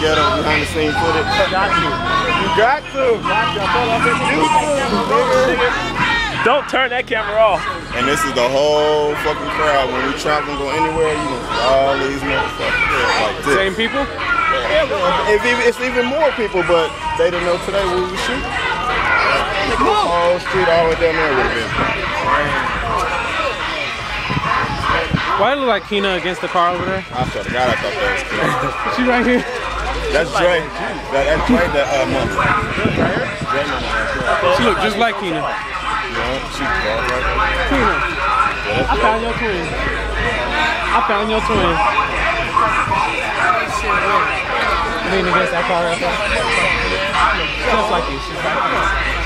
ghetto behind the scenes footage? Got to. You got to. Don't turn that camera off. And this is the whole fucking crowd. When we travel and go anywhere, you know, all these motherfuckers like this. Same people? Yeah, it's even more people, but they didn't know today we was shooting. The whole street all the way down there would have been. Why it look like Keena against the car over there? I swear to God, I thought that was Keena. She right here. That's Dre. That's Dre, that mother. She look just like Keena. Yeah, she's right there. Keena, I found your twin. I found your twin. Leaning against that car right there. Just like you. She's like you.